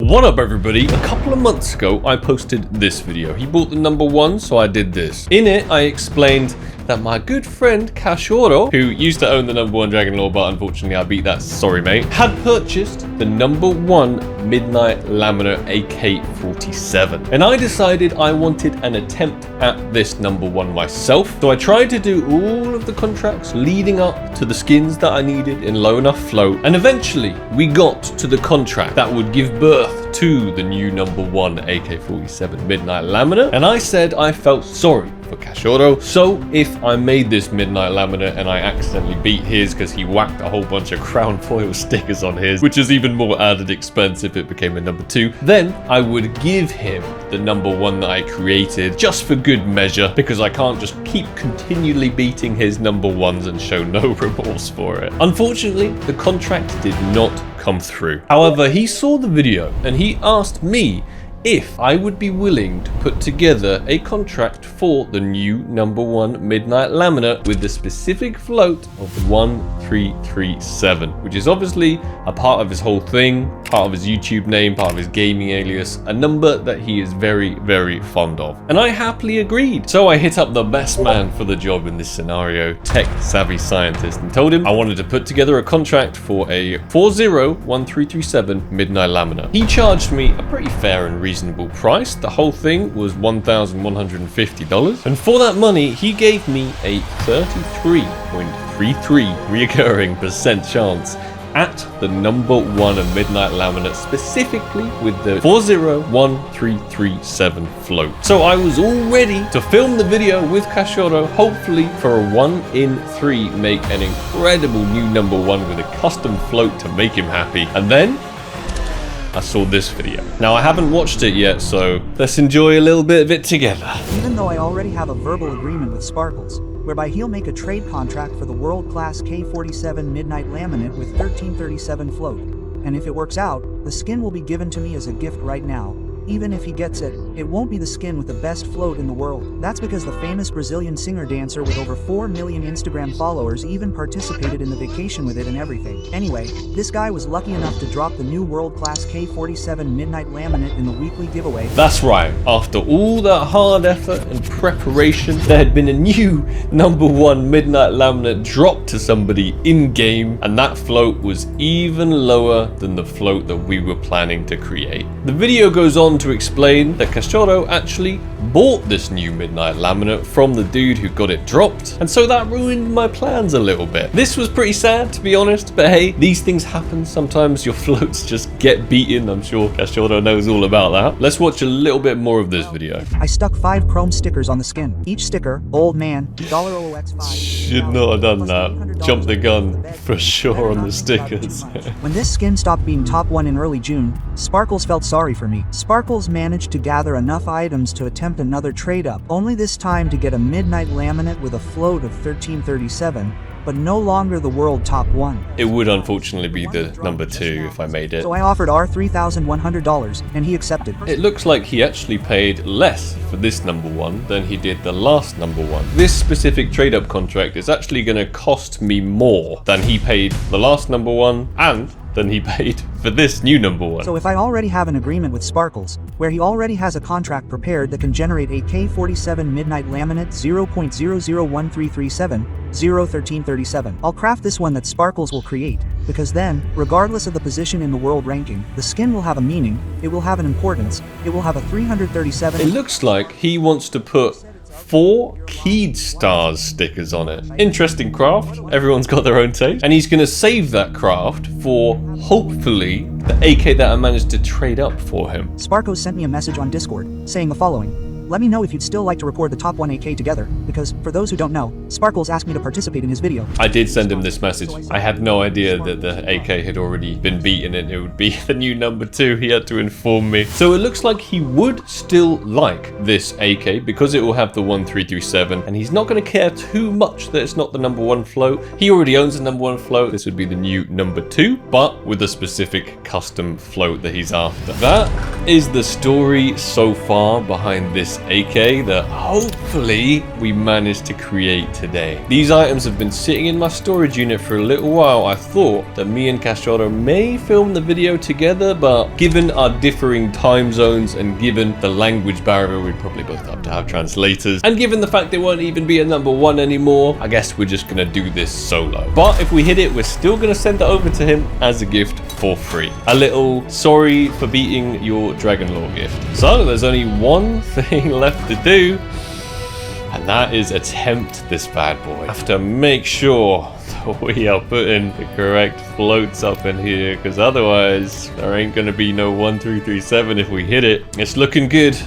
What up everybody? A couple of months ago I posted this video. He bought the number 1, so I did this. In it I explained that my good friend Cachorro, who used to own the number 1 Dragon Lore, but unfortunately I beat that, sorry mate, had purchased the number 1 Midnight Laminate AK-47. And I decided I wanted an attempt at this number 1 myself. So I tried to do all of the contracts leading up to the skins that I needed in low enough float. And eventually we got to the contract that would give birth to the new number 1 AK-47 Midnight Laminate. And I said I felt sorry for Cachorro. So if I made this Midnight Laminate and I accidentally beat his because he whacked a whole bunch of crown foil stickers on his, which is even more added expense if it became a number 2, then I would give him the number 1 that I created just for good measure, because I can't just keep continually beating his number 1s and show no remorse for it. Unfortunately, the contract did not come through. However, he saw the video and he asked me if I would be willing to put together a contract for the new number 1 Midnight Laminate with the specific float of 1337, which is obviously a part of his whole thing, part of his YouTube name, part of his gaming alias, a number that he is very, very fond of. And I happily agreed. So I hit up the best man for the job in this scenario, Tech Savvy Scientist, and told him I wanted to put together a contract for a 401337 Midnight Laminate. He charged me a pretty fair and reasonable price. The whole thing was $1,150, and for that money he gave me a 33.33 reoccurring % chance at the number 1 Midnight Laminate, specifically with the 401337 float. So I was all ready to film the video with Cachorro, hopefully for a 1 in 3 make an incredible new number 1 with a custom float to make him happy. And then I saw this video. Now I haven't watched it yet, so let's enjoy a little bit of it together. Even though I already have a verbal agreement with Sparkles, whereby he'll make a trade contract for the world-class K-47 Midnight Laminate with 1337 float. And if it works out, the skin will be given to me as a gift right now. Even if he gets it, it won't be the skin with the best float in the world. That's because the famous Brazilian singer-dancer with over 4 million Instagram followers even participated in the vacation with it and everything. Anyway, this guy was lucky enough to drop the new world-class K-47 Midnight Laminate in the weekly giveaway. That's right, after all that hard effort and preparation, there had been a new number 1 Midnight Laminate dropped to somebody in-game, and that float was even lower than the float that we were planning to create. The video goes on to explain that Cachorro actually bought this new Midnight Laminate from the dude who got it dropped, and so that ruined my plans a little bit. This was pretty sad, to be honest, but hey, these things happen. Sometimes your floats just get beaten. I'm sure Cachorro knows all about that. Let's watch a little bit more of this video. I stuck 5 chrome stickers on the skin. Each sticker, old man, $OOX5. Should not have done that. Jumped the gun for sure on the stickers. When this skin stopped being top 1 in early June, Sparkles felt sorry for me. Sparkles managed to gather enough items to attempt another trade up, only this time to get a Midnight Laminate with a float of 1337, but no longer the world top 1. It would unfortunately be the number 2 if I made it. So I offered $3,100 and he accepted. It looks like he actually paid less for this number 1 than he did the last number 1. This specific trade up contract is actually going to cost me more than he paid the last number 1 and than he paid for this new number 1. So if I already have an agreement with Sparkles, where he already has a contract prepared that can generate a K-47 Midnight Laminate 0.001337, 01337, I'll craft this one that Sparkles will create, because then, regardless of the position in the world ranking, the skin will have a meaning, it will have an importance, it will have a 337. It looks like he wants to put 4 keyed stars stickers on it. Interesting craft. Everyone's got their own taste. And he's going to save that craft for, hopefully, the AK that I managed to trade up for him. Sparkos sent me a message on Discord, saying the following. Let me know if you'd still like to record the top 1 AK together, because, for those who don't know, Sparkles asked me to participate in his video. I did send him this message. I had no idea that the AK had already been beaten and it would be the new number 2. He had to inform me. So it looks like he would still like this AK because it will have the 1337, and he's not going to care too much that it's not the number 1 float. He already owns the number 1 float. This would be the new number 2, but with a specific custom float that he's after. That is the story so far behind this AK that hopefully we managed to create today. These items have been sitting in my storage unit for a little while. I thought that me and Cachorro may film the video together, but given our differing time zones and given the language barrier, we'd probably both have to have translators, and given the fact there won't even be a number 1 anymore, I guess we're just gonna do this solo. But if we hit it, we're still gonna send it over to him as a gift for free. A little sorry for beating your Dragon Lore gift. So there's only one thing left to do, and that is attempt this bad boy. I have to make sure that we are putting the correct floats up in here, because otherwise there ain't gonna be no 1337 if we hit it. It's looking good.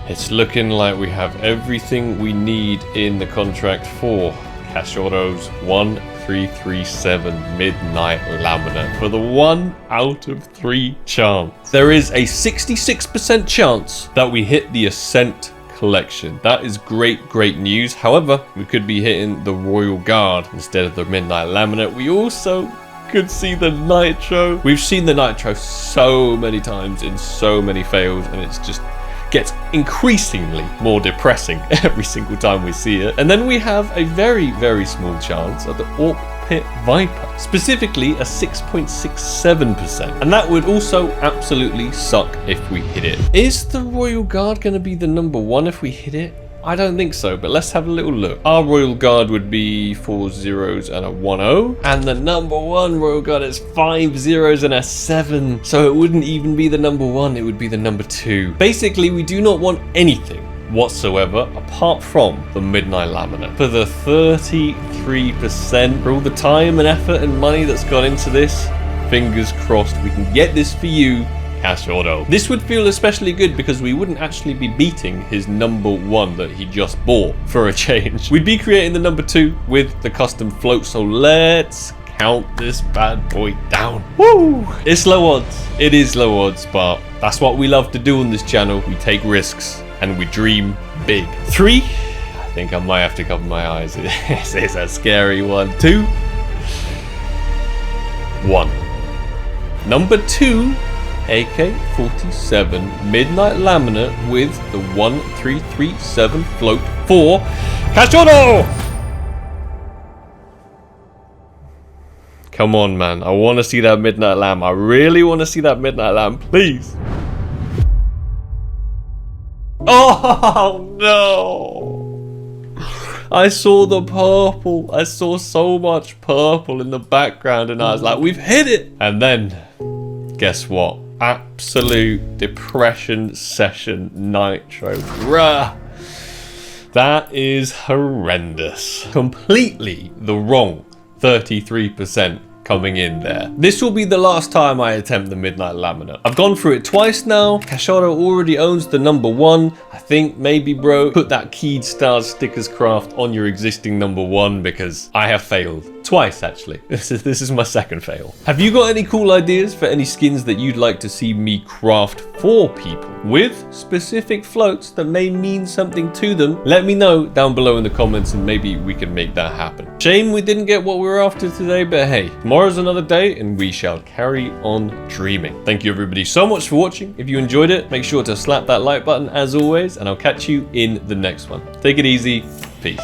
It's looking like we have everything we need in the contract for Cachorro's 1337 Midnight Laminate for the 1 out of 3 chance. There is a 66% chance that we hit the Ascent collection. That is great news. However, we could be hitting the Royal Guard instead of the Midnight Laminate. We also could see the Nitro. We've seen the Nitro so many times in so many fails, and it's just gets increasingly more depressing every single time we see it. And then we have a very small chance at the Orc Pit Viper, specifically a 6.67%, and that would also absolutely suck if we hit it. Is the Royal Guard going to be the number 1 if we hit it? I don't think so, but let's have a little look. Our Royal Guard would be 4 zeros and a 1-0, and the number 1 Royal Guard is 5 zeros and a 7, so it wouldn't even be the number 1, it would be the number 2. Basically, we do not want anything whatsoever apart from the Midnight Laminate. For the 33%, for all the time and effort and money that's gone into this, fingers crossed we can get this for you, Cachorro. This would feel especially good because we wouldn't actually be beating his number 1 that he just bought for a change. We'd be creating the number 2 with the custom float, so let's count this bad boy down. Woo! It's low odds. It is low odds, but that's what we love to do on this channel. We take risks and we dream big. 3. I think I might have to cover my eyes. This is a scary one. 2. 1. Number 2. AK-47 Midnight Laminate with the 1337 float for Cachorro! Come on, man. I want to see that Midnight Lamb. I really want to see that Midnight Lamb. Please. Oh, no. I saw the purple. I saw so much purple in the background, and I was like, we've hit it. And then, guess what? Absolute depression session Nitro. Bruh. That is horrendous. Completely the wrong 33% coming in there. This will be the last time I attempt the Midnight Laminate. I've gone through it twice now. Cachorro already owns the number 1. I think maybe, bro, put that Keyed Stars Stickers Craft on your existing number 1 because I have failed. Twice, actually. This is my second fail. Have you got any cool ideas for any skins that you'd like to see me craft for people with specific floats that may mean something to them? Let me know down below in the comments and maybe we can make that happen. Shame we didn't get what we were after today, but hey, tomorrow's another day and we shall carry on dreaming. Thank you everybody so much for watching. If you enjoyed it, make sure to slap that like button as always, and I'll catch you in the next one. Take it easy. Peace.